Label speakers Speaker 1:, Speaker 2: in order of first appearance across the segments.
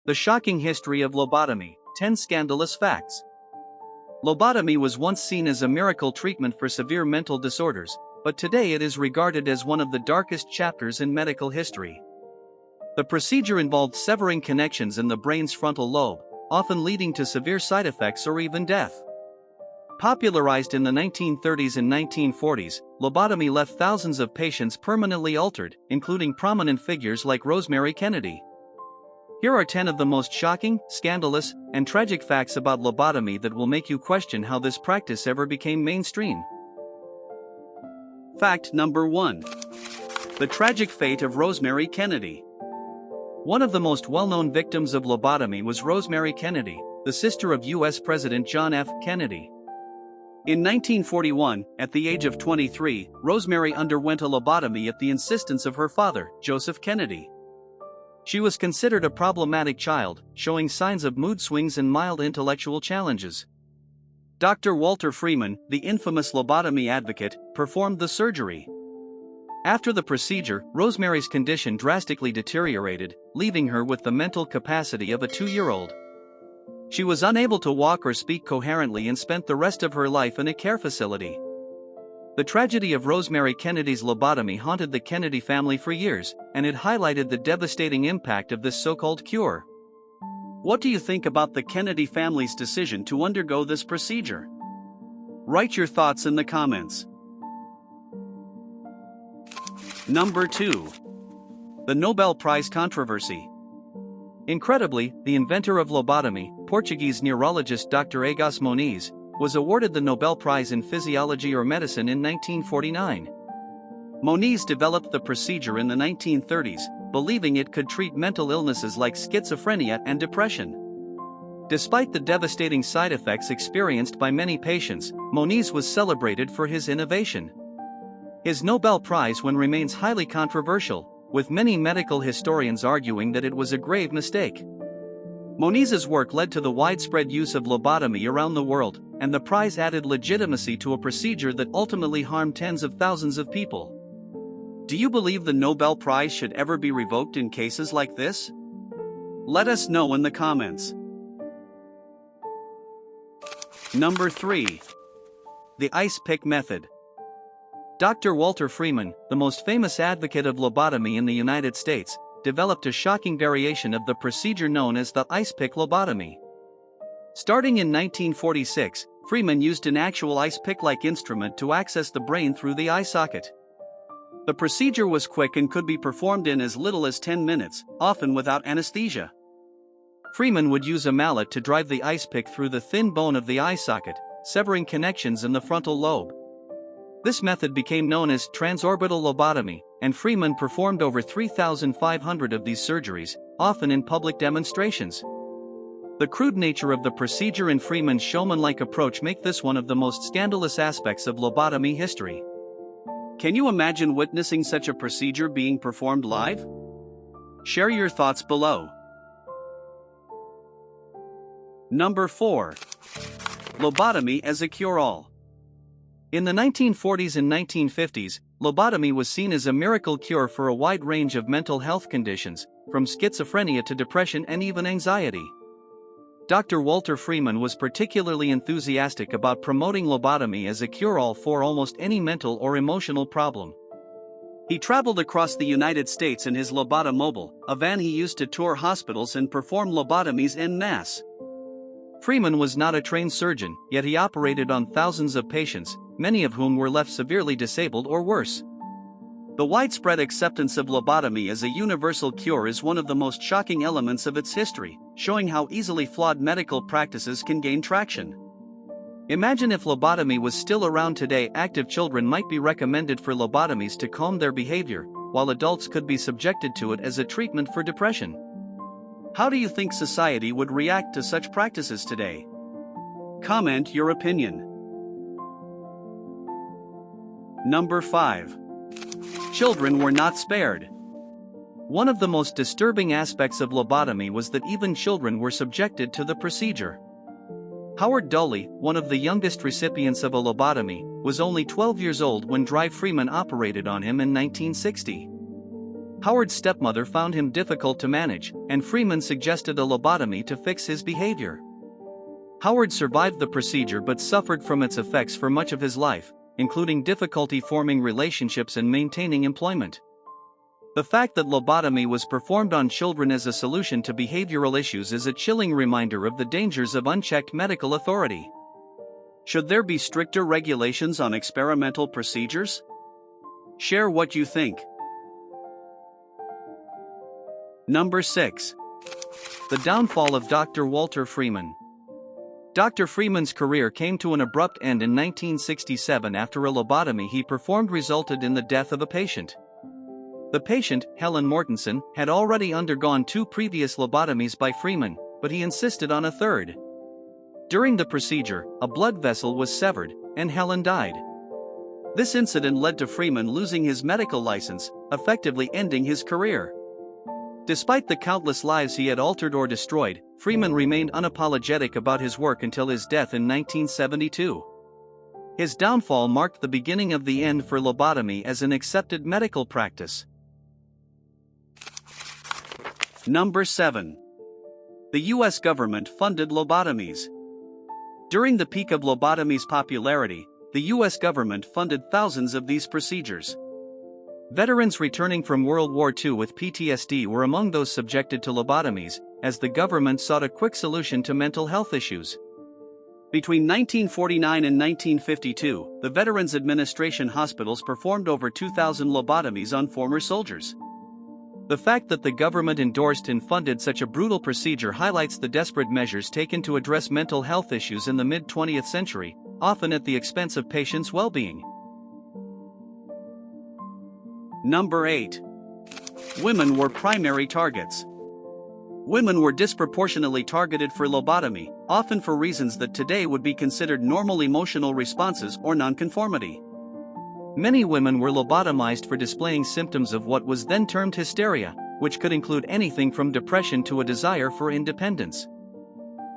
Speaker 1: The shocking history of lobotomy, 10 scandalous facts. Lobotomy was once seen as a miracle treatment for severe mental disorders, but today it is regarded as one of the darkest chapters in medical history. The procedure involved severing connections in the brain's frontal lobe, often leading to severe side effects or even death. Popularized in the 1930s and 1940s, lobotomy left thousands of patients permanently altered, including prominent figures like Rosemary Kennedy. Here are 10 of the most shocking, scandalous, and tragic facts about lobotomy that will make you question how this practice ever became mainstream. Fact number 1. The tragic fate of Rosemary Kennedy. One of the most well-known victims of lobotomy was Rosemary Kennedy, the sister of U.S. President John F. Kennedy. In 1941, at the age of 23, Rosemary underwent a lobotomy at the insistence of her father, Joseph Kennedy. She was considered a problematic child, showing signs of mood swings and mild intellectual challenges. Dr. Freeman, the infamous lobotomy advocate, performed the surgery. After the procedure, Rosemary's condition drastically deteriorated, leaving her with the mental capacity of a 2-year-old. She was unable to walk or speak coherently and spent the rest of her life in a care facility. The tragedy of Rosemary Kennedy's lobotomy haunted the Kennedy family for years, and it highlighted the devastating impact of this so-called cure. What do you think about the Kennedy family's decision to undergo this procedure? Write your thoughts in the comments. Number 2. The Nobel Prize controversy. Incredibly, the inventor of lobotomy, Portuguese neurologist Dr. Egas Moniz, was awarded the Nobel Prize in Physiology or Medicine in 1949. Moniz developed the procedure in the 1930s, believing it could treat mental illnesses like schizophrenia and depression. Despite the devastating side effects experienced by many patients, Moniz was celebrated for his innovation. His Nobel Prize win remains highly controversial, with many medical historians arguing that it was a grave mistake. Moniz's work led to the widespread use of lobotomy around the world, and the prize added legitimacy to a procedure that ultimately harmed tens of thousands of people. Do you believe the Nobel Prize should ever be revoked in cases like this? Let us know in the comments. Number 3. The ice pick method. Dr. Freeman, the most famous advocate of lobotomy in the United States, developed a shocking variation of the procedure known as the ice pick lobotomy. Starting in 1946, Freeman used an actual ice pick-like instrument to access the brain through the eye socket. The procedure was quick and could be performed in as little as 10 minutes, often without anesthesia. Freeman would use a mallet to drive the ice pick through the thin bone of the eye socket, severing connections in the frontal lobe. This method became known as transorbital lobotomy, and Freeman performed over 3,500 of these surgeries, often in public demonstrations. The crude nature of the procedure and Freeman's showman-like approach make this one of the most scandalous aspects of lobotomy history. Can you imagine witnessing such a procedure being performed live? Share your thoughts below. Number 4. Lobotomy as a cure-all. In the 1940s and 1950s, lobotomy was seen as a miracle cure for a wide range of mental health conditions, from schizophrenia to depression and even anxiety. Dr. Freeman was particularly enthusiastic about promoting lobotomy as a cure-all for almost any mental or emotional problem. He traveled across the United States in his Lobotomobile, a van he used to tour hospitals and perform lobotomies en masse. Freeman was not a trained surgeon, yet he operated on thousands of patients, many of whom were left severely disabled or worse. The widespread acceptance of lobotomy as a universal cure is one of the most shocking elements of its history, showing how easily flawed medical practices can gain traction. Imagine if lobotomy was still around today. Active children might be recommended for lobotomies to calm their behavior, while adults could be subjected to it as a treatment for depression. How do you think society would react to such practices today? Comment your opinion. Number 5. Children were not spared. One of the most disturbing aspects of lobotomy was that even children were subjected to the procedure. Howard Dolly, one of the youngest recipients of a lobotomy, was only 12 years old when Freeman operated on him in 1960. Howard's stepmother found him difficult to manage, and Freeman suggested a lobotomy to fix his behavior. Howard survived the procedure but suffered from its effects for much of his life, including difficulty forming relationships and maintaining employment. The fact that lobotomy was performed on children as a solution to behavioral issues is a chilling reminder of the dangers of unchecked medical authority. Should there be stricter regulations on experimental procedures? Share what you think. Number 6. The downfall of Dr. Walter Freeman. Dr. Freeman's career came to an abrupt end in 1967 after a lobotomy he performed resulted in the death of a patient. The patient, Helen Mortensen, had already undergone 2 previous lobotomies by Freeman, but he insisted on a third. During the procedure, a blood vessel was severed, and Helen died. This incident led to Freeman losing his medical license, effectively ending his career. Despite the countless lives he had altered or destroyed, Freeman remained unapologetic about his work until his death in 1972. His downfall marked the beginning of the end for lobotomy as an accepted medical practice. Number 7. The U.S. government funded lobotomies. During the peak of lobotomy's popularity, the U.S. government funded thousands of these procedures. Veterans returning from World War II with PTSD were among those subjected to lobotomies, as the government sought a quick solution to mental health issues. Between 1949 and 1952, the Veterans Administration hospitals performed over 2,000 lobotomies on former soldiers. The fact that the government endorsed and funded such a brutal procedure highlights the desperate measures taken to address mental health issues in the mid-20th century, often at the expense of patients' well-being. Number 8. Women were primary targets. Women were disproportionately targeted for lobotomy, often for reasons that today would be considered normal emotional responses or nonconformity. Many women were lobotomized for displaying symptoms of what was then termed hysteria, which could include anything from depression to a desire for independence.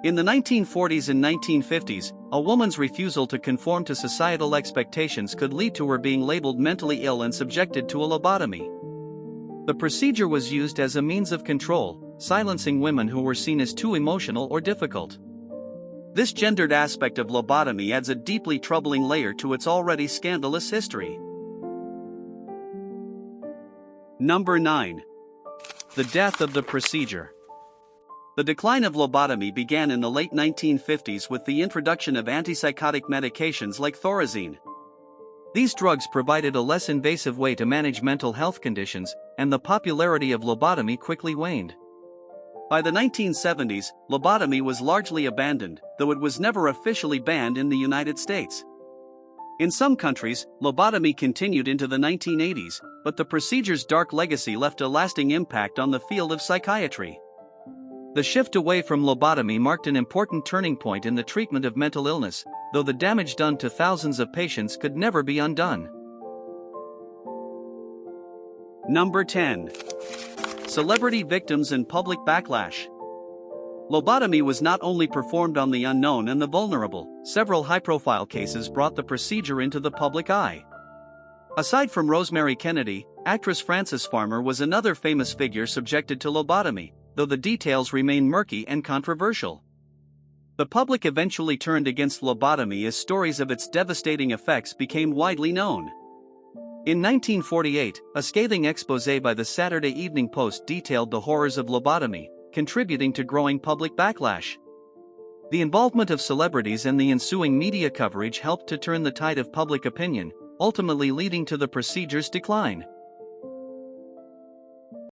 Speaker 1: In the 1940s and 1950s, a woman's refusal to conform to societal expectations could lead to her being labeled mentally ill and subjected to a lobotomy. The procedure was used as a means of control, silencing women who were seen as too emotional or difficult. This gendered aspect of lobotomy adds a deeply troubling layer to its already scandalous history. Number 9. The death of the procedure. The decline of lobotomy began in the late 1950s with the introduction of antipsychotic medications like Thorazine. These drugs provided a less invasive way to manage mental health conditions, and the popularity of lobotomy quickly waned. By the 1970s, lobotomy was largely abandoned, though it was never officially banned in the United States. In some countries, lobotomy continued into the 1980s, but the procedure's dark legacy left a lasting impact on the field of psychiatry. The shift away from lobotomy marked an important turning point in the treatment of mental illness, though the damage done to thousands of patients could never be undone. Number 10. Celebrity victims and public backlash. Lobotomy was not only performed on the unknown and the vulnerable, several high-profile cases brought the procedure into the public eye. Aside from Rosemary Kennedy, actress Frances Farmer was another famous figure subjected to lobotomy, though the details remain murky and controversial. The public eventually turned against lobotomy as stories of its devastating effects became widely known. In 1948, a scathing exposé by the Saturday Evening Post detailed the horrors of lobotomy, contributing to growing public backlash. The involvement of celebrities and the ensuing media coverage helped to turn the tide of public opinion, ultimately leading to the procedure's decline.